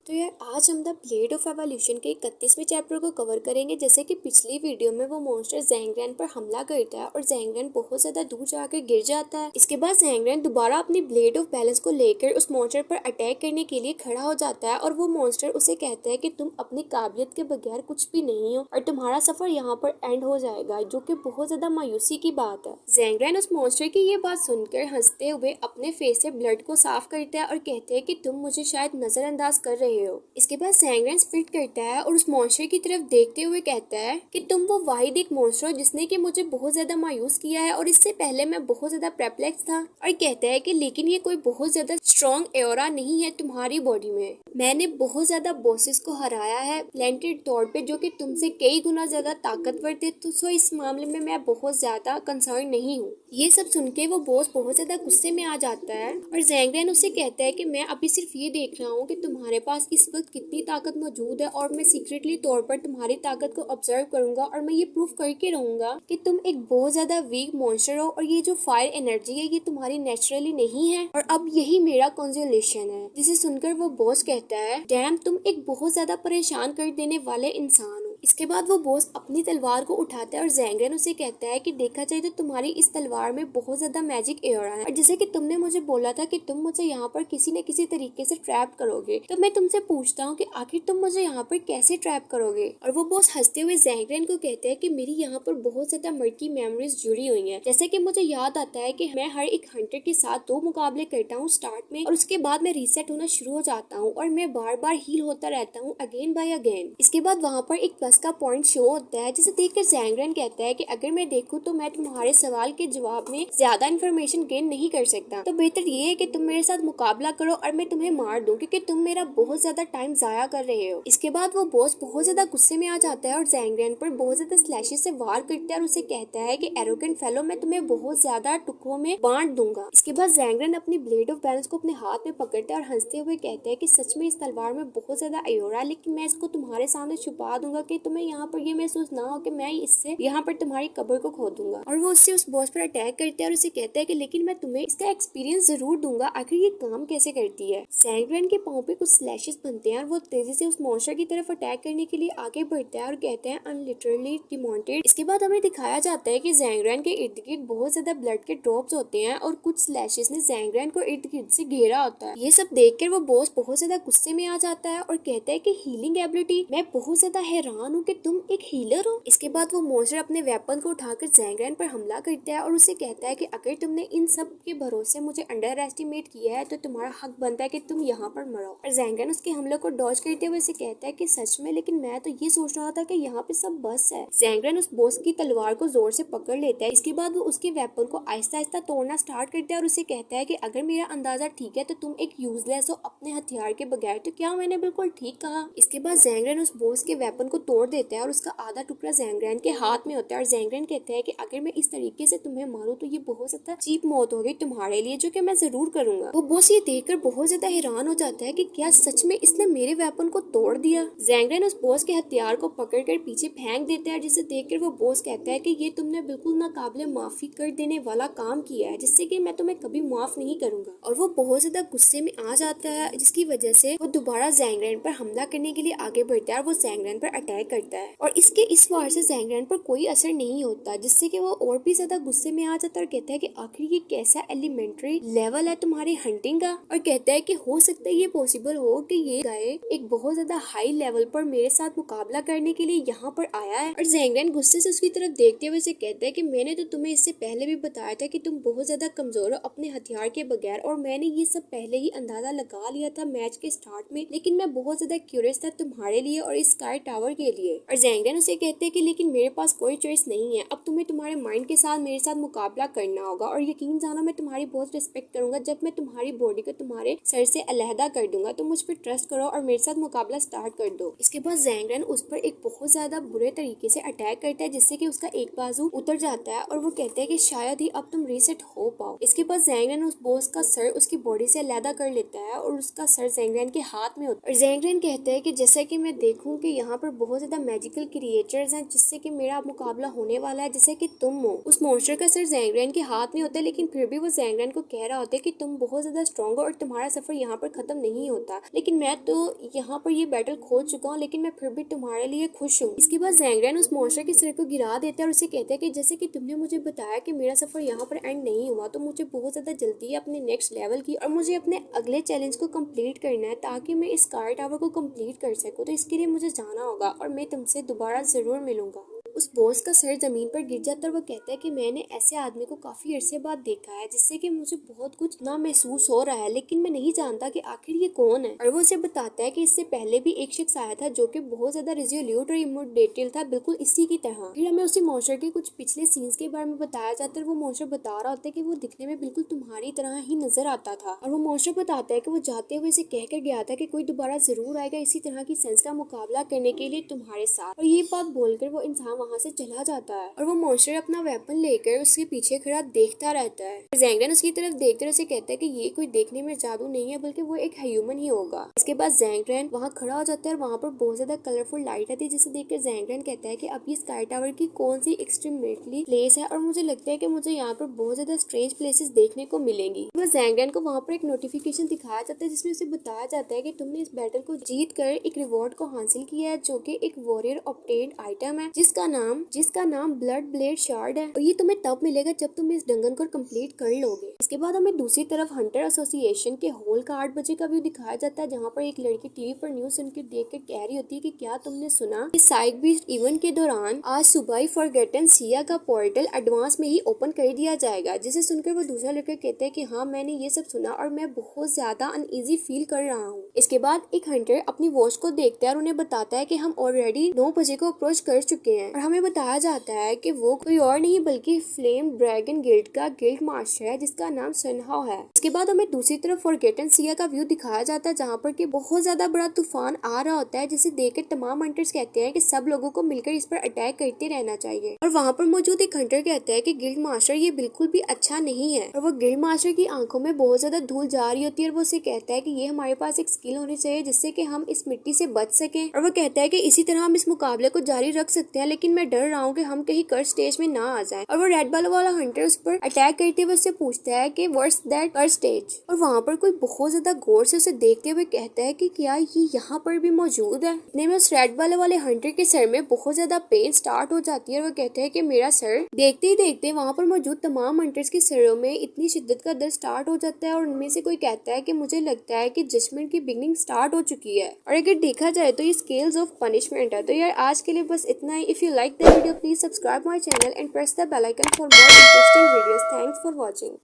तो यार आज हम द ब्लेड ऑफ एवोल्यूशन के 31वें चैप्टर को कवर करेंगे। जैसे कि पिछली वीडियो में वो मॉन्स्टर ज़ैंगरेन पर हमला करता है और ज़ैंगरेन बहुत ज्यादा दूर जाकर गिर जाता है। इसके बाद ज़ैंगरेन दोबारा अपनी ब्लेड ऑफ बैलेंस को लेकर उस मॉन्स्टर पर अटैक करने के लिए खड़ा हो जाता है और वो मॉन्स्टर उसे कहता है कि तुम अपनी काबिलियत के बगैर कुछ भी नहीं हो और तुम्हारा सफर यहाँ पर एंड हो जाएगा, जो कि बहुत ज्यादा मायूसी की बात है। ज़ैंगरेन उस मॉन्स्टर की ये बात सुनकर हंसते हुए अपने फेस से ब्लड को साफ करता है और कहते हैं कि तुम मुझे शायद नजरअंदाज कर रहे हो। इसके बाद ज़ैंगरेन स्पिट करता है और उस मॉन्स्टर की तरफ देखते हुए कहता है कि तुम वो वाहिद एक मॉन्स्टर हो जिसने कि मुझे बहुत ज्यादा मायूस किया है और इससे पहले मैं बहुत ज्यादा परप्लेक्स था। और कहता है कि लेकिन ये कोई बहुत ज्यादा स्ट्रॉन्ग एरा नहीं है तुम्हारी बॉडी में। मैंने बहुत ज्यादा बॉसेस को हराया है प्लेनेटरी तौर पे जो कि तुमसे कई गुना ज्यादा ताकतवर थे, तो सो इस मामले में मैं बहुत ज्यादा कंसर्न नहीं हूँ। ये सब सुन के वो बॉस बहुत ज्यादा गुस्से में आ जाता है और ज़ैंगरेन उसे कहता है कि मैं अभी सिर्फ ये देख रहा हूँ कि तुम्हारे पास इस वक्त कितनी ताकत मौजूद है और मैं सीक्रेटली तौर पर तुम्हारी ताकत को ऑब्जर्व करूंगा और मैं ये प्रूफ करके रहूंगा कि तुम एक बहुत ज्यादा वीक मॉन्स्टर हो और ये जो फायर एनर्जी है ये तुम्हारी नेचुरली नहीं है और अब यही मेरा कंसोलेशन है। जिसे सुनकर वो बॉस कहता है, डैम तुम एक बहुत ज्यादा परेशान कर देने वाले इंसान हो। इसके बाद वो बॉस अपनी तलवार को उठाता है और ज़ैंगरेन उसे कहता है कि देखा जाए तो तुम्हारी इस तलवार में बहुत ज्यादा मैजिक एरा है और जैसे कि तुमने मुझे बोला था कि तुम मुझे यहाँ पर किसी न किसी तरीके से ट्रैप करोगे, तो मैं तुमसे पूछता हूँ कि आखिर तुम मुझे यहाँ पर कैसे ट्रैप करोगे। और वो बॉस हंसते हुए ज़ैंगरेन को कहते हैं कि मेरी यहाँ पर बहुत ज्यादा मर्की मेमोरीज जुड़ी हुई है। जैसे कि मुझे याद आता है कि मैं हर एक हंटर के साथ 2 मुकाबले करता हूँ स्टार्ट में और उसके बाद मैं रीसेट होना शुरू हो जाता हूँ और मैं बार बार हील होता रहता हूँ अगेन बाय अगेन। इसके बाद वहाँ पर एक प्लस का पॉइंट शो होता है जिसे देखकर ज़ैंगरेन कहता है कि अगर मैं देखूं तो मैं तुम्हारे सवाल के जवाब में ज्यादा इन्फॉर्मेशन गेन नहीं कर सकता, तो बेहतर ये है कि तुम मेरे साथ मुकाबला करो और मैं तुम्हें मार दूं क्योंकि तुम मेरा बहुत ज्यादा टाइम जाया कर रहे हो। इसके बाद वो बॉस बहुत ज्यादा गुस्से में आ जाता है और ज़ैंगरेन पर बहुत ज्यादा स्लैशेस से वार करता है और उसे कहता है कि एरोगेंट फेलो, मैं तुम्हें बहुत ज्यादा टुकड़ों में बांट दूंगा। इसके बाद ज़ैंगरेन अपनी ब्लेड ऑफ बैलेंस को अपने हाथ में पकड़ता है और हंसते हुए कहता है कि सच में इस तलवार में बहुत ज्यादा अयोरा है, लेकिन मैं इसको तुम्हारे सामने छुपा दूंगा कि तुम्हें यहाँ पर ये महसूस ना हो कि मैं इससे यहाँ पर तुम्हारी कब्र को खोदूंगा। और वो उससे उस बॉस पर अटैक करता है और उसे कहता है कि लेकिन मैं तुम्हें इसका एक्सपीरियंस जरूर दूंगा, आखिर ये काम कैसे करती है। ज़ैंगरेन के पांव पे कुछ स्लैशेस बनते हैं और वो तेजी से उस मॉन्स्टर की तरफ अटैक करने के लिए आगे बढ़ता है और कहते हैं अनलिटरली डिमोंटेड। इसके बाद हमें दिखाया जाता है कि ज़ैंगरेन के इर्द गिर्द बहुत ज्यादा ब्लड के ड्रॉप्स होते हैं और कुछ स्लैशेस ने ज़ैंगरेन को इर्द गिर्द से घेरा होता है। ये सब देखकर वो बॉस बहुत ज्यादा गुस्से में आ जाता है और कहता है कि हीलिंग एबिलिटी, मैं बहुत ज्यादा हैरान हूँ कि तुम एक हीलर हो। इसके बाद वो मॉन्स्टर अपने वेपन को उठाकर ज़ैंगरेन पर हमला करता है और उसे कहता है कि अगर तुमने इन सब के भरोसे मुझे अंडर एस्टिमेट किया है तो तुम्हारा हक बनता है कि तुम यहाँ पर मरो। और ज़ैंगरेन उसके हमले को डॉज करते हुए उसे कहता है कि सच में, लेकिन मैं तो ये सोच रहा था कि यहाँ पे सब बस है। ज़ैंगरेन उस बॉस की तलवार को जोर से पकड़ लेता है। इसके बाद वो उसके वेपन को आहिस्ता आहिस्ता तोड़ना स्टार्ट करता है और उसे कहता है कि अगर मेरा अंदाजा ठीक है तो तुम एक यूजलेस हो अपने हथियार के बगैर। तो क्या मैंने बिल्कुल ठीक कहा? इसके बाद ज़ैंगरेन उस बॉस के वेपन को तोड़ देता है और उसका आधा टुकड़ा ज़ैंगरेन के हाथ में होता है और ज़ैंगरेन कहता है कि अगर मैं इस तरीके से तुम्हें मारूं तो ये बहुत ज्यादा चीप मौत होगी तुम्हारे लिए, जो कि मैं जरूर करूंगा। वो बॉस ये देखकर बहुत ज्यादा हैरान हो जाता है कि क्या सच में इसने मेरे वेपन को तोड़ दिया। ज़ैंगरेन उस बॉस के हथियार को पकड़कर पीछे फेंक देता है, जिसे देखकर वो बॉस कहता है कि ये तुमने बिल्कुल नाकाबिले माफी कर देने वाला काम किया है, जिससे कि मैं तुम्हें कभी माफ नहीं करूंगा। और वो बहुत ज्यादा गुस्से में आ जाता है, जिसकी वजह से वो दोबारा ज़ैंगरेन पर हमला करने के लिए आगे बढ़ता है और वो ज़ैंगरेन पर अटैक करता है और इसके इस वार से ज़ैंगरेन पर कोई असर नहीं होता, जिससे कि वो और भी ज्यादा गुस्से में आ जाता है और कहता है कि आखिर ये कैसा एलिमेंट्री लेवल है तुम्हारी हंटिंग का। और कहता है कि हो सकता है ये पॉसिबल हो कि ये गाय एक बहुत ज्यादा हाई लेवल पर मेरे साथ मुकाबला करने के लिए यहाँ पर आया है। और ज़ैंगरेन गुस्से से उसकी तरफ देखते हुए कहता है कि मैंने तो तुम्हें इससे पहले भी बताया था कि तुम बहुत ज्यादा कमजोर हो अपने हथियार के बगैर, और मैंने ये सब पहले ही अंदाजा लगा लिया था मैच के स्टार्ट में, लेकिन मैं बहुत ज्यादा क्यूरियस था तुम्हारे लिए और इस स्काई टावर के लिए। और ज़ैंगरेन उसे कहते हैं कि लेकिन मेरे पास कोई चॉइस नहीं है, अब तुम्हें तुम्हारे माइंड के साथ मेरे साथ मुकाबला करना होगा और यकीन जानो मैं तुम्हारी बहुत रिस्पेक्ट करूंगा जब मैं तुम्हारी बॉडी को तुम्हारे सर से अलहदा कर दूंगा, तो मुझ पर ट्रस्ट करो और मेरे साथ मुकाबला स्टार्ट कर दो। इसके बाद ज़ैंगरेन उस पर एक बहुत ज्यादा बुरे तरीके से अटैक करता है, जिससे कि उसका एक बाजू उतर जाता है और वो कहते हैं कि शायद ही अब तुम रीसेट हो पाओ। इसके बाद ज़ैंगरेन उस बॉस का सर उसकी बॉडी से अलहदा कर लेता है और उसका सर ज़ैंगरेन के हाथ में होता है। और ज़ैंगरेन कहता है कि जैसा कि मैं देखूं कि यहाँ पर बहुत ज्यादा मैजिकल क्रिएचर्स हैं जिससे कि मेरा मुकाबला होने वाला है, जैसे कि तुम हो। उस मॉन्स्टर का सर ज़ैंग के हाथ में होता है, लेकिन फिर भी वो ज़ैंग को कह रहा होता है कि तुम बहुत ज्यादा स्ट्रॉन्ग हो और तुम्हारा सफर यहाँ पर खत्म नहीं होता। लेकिन मैं तो यहाँ पर ये बैटल खो चुका हूँ, लेकिन मैं फिर भी तुम्हारे लिए खुश हूँ। इसके बाद ज़ैंग उस मॉन्स्टर के सिर को गिरा देता है और उसे कहता है कि जैसे कि तुमने मुझे बताया कि मेरा सफर यहाँ पर एंड नहीं हुआ, तो मुझे बहुत ज्यादा जल्दी है अपने नेक्स्ट लेवल की और मुझे अपने अगले चैलेंज को कंप्लीट करना है ताकि मैं इस स्काई टावर को कंप्लीट कर सकूं। तो इसके लिए मुझे जाना होगा और मैं तुमसे दोबारा जरूर मिलूंगा। उस बॉस का सर जमीन पर गिर जाता है और वो कहता है कि मैंने ऐसे आदमी को काफी अरसे बाद देखा है जिससे कि मुझे बहुत कुछ ना महसूस हो रहा है, लेकिन मैं नहीं जानता कि आखिर ये कौन है। और वो उसे बताता है कि इससे पहले भी एक शख्स आया था जो कि बहुत ज्यादा रिजोल्यूट और इमोडेटल था, बिल्कुल इसी की तरह। फिर हमें उसी मॉन्स्टर के कुछ पिछले सीन्स के बारे में बताया जाता है। वो मॉन्स्टर बता रहा होता है कि वो दिखने में बिल्कुल तुम्हारी तरह ही नजर आता था और वो मॉन्स्टर बताता है कि वो जाते हुए इसे कह कर गया था कि कोई दोबारा जरूर आएगा इसी तरह की सेंस का मुकाबला करने के लिए तुम्हारे साथ। और ये बात बोलकर वो इंसान वहाँ से चला जाता है और वो मॉन्स्टर अपना वेपन लेकर उसके पीछे खड़ा देखता रहता है। ज़ैंग उसकी तरफ देखते हुए उसे कहता है कि ये कोई देखने में जादू नहीं है बल्कि वो एक ह्यूमन ही होगा। इसके बाद ज़ैंग वहाँ खड़ा हो जाता है और वहाँ पर बहुत ज्यादा कलरफुल लाइट आती है, जिसे देखकर ज़ैंग कहता है कि अब ये स्काई टावर की कौन सी एक्सट्रीमेटली प्लेस है और मुझे लगता है कि मुझे यहाँ पर बहुत ज्यादा स्ट्रेंज प्लेसेस देखने को मिलेंगी। वो ज़ैंग को वहाँ पर एक नोटिफिकेशन दिखाया जाता है जिसमें उसे बताया जाता है कि तुमने इस बैटल को जीत कर एक रिवॉर्ड को हासिल किया है जो कि एक वॉरियर ऑब्टेन्ड आइटम है जिसका नाम ब्लड ब्लेड शार्ड है और ये तुम्हें तब मिलेगा जब तुम इस डंगन को कंप्लीट कर लोगे। इसके बाद हमें दूसरी तरफ हंटर एसोसिएशन के हॉल का 8 बजे का व्यू दिखाया जाता है जहाँ पर एक लड़की टीवी पर न्यूज सुनकर देखकर कह रही होती है कि क्या तुमने सुना कि साइक बीस्ट इवेंट के दौरान आज सुबह ही फॉरगेटन सिया का पोर्टल एडवांस में ही ओपन कर दिया जाएगा। जिसे सुनकर वो दूसरा लड़का कहता है कि हाँ मैंने ये सब सुना और मैं बहुत ज्यादा अनईजी फील कर रहा हूँ। इसके बाद एक हंटर अपनी वॉच को देखता है और उन्हें बताता है कि हम ऑलरेडी 9 बजे को अप्रोच कर चुके हैं और हमें बताया जाता है कि वो कोई और नहीं बल्कि फ्लेम ड्रैगन गिल्ड का गिल्ड मास्टर है जिसका नाम सनहाओ है। इसके बाद हमें दूसरी तरफ फॉरगेटन सिया का व्यू दिखाया जाता है जहाँ पर कि बहुत ज्यादा बड़ा तूफान आ रहा होता है जिसे देखकर तमाम हंटर्स कहते हैं कि सब लोगों को मिलकर इस पर अटैक करते रहना चाहिए। और वहाँ पर मौजूद एक हंटर कहता है कि गिल्ड मास्टर ये बिल्कुल भी अच्छा नहीं है और वो गिल्ड मास्टर की आंखों में बहुत ज्यादा धूल जा रही होती है और वो उसे कहता है कि ये हमारे पास एक स्किल होनी चाहिए जिससे कि हम इस मिट्टी से बच सकें। और वो कहता है कि इसी तरह हम इस मुकाबले को जारी रख सकते हैं, लेकिन मैं डर रहा हूँ कि हम कहीं कर्स स्टेज में ना आ जाए। और वो रेड बाल वाला हंटर उस पर अटैक करते हुए उससे पूछता है कि व्हाट्स दैट कर्स स्टेज। और वहाँ पर कोई बहुत ज्यादा गौर से उसे देखते हुए कहता है कि क्या ये यहाँ पर भी मौजूद है। इतने में उस रेड बाल वाले हंटर के सर में बहुत ज्यादा पेन स्टार्ट हो जाती है और वो कहता है कि मेरा सर। देखते ही देखते वहाँ पर मौजूद तमाम हंटर्स के सरों में इतनी शिद्दत का दर्द स्टार्ट हो जाता है और उनमें से कोई कहता है कि मुझे लगता है कि जजमेंट की बिगनिंग स्टार्ट हो चुकी है। और अगर देखा जाए तो ये स्केल्स ऑफ पनिशमेंट है। तो यार आज के लिए बस इतना ही। If you like the video please subscribe my channel and press the bell icon for more interesting videos. Thanks for watching.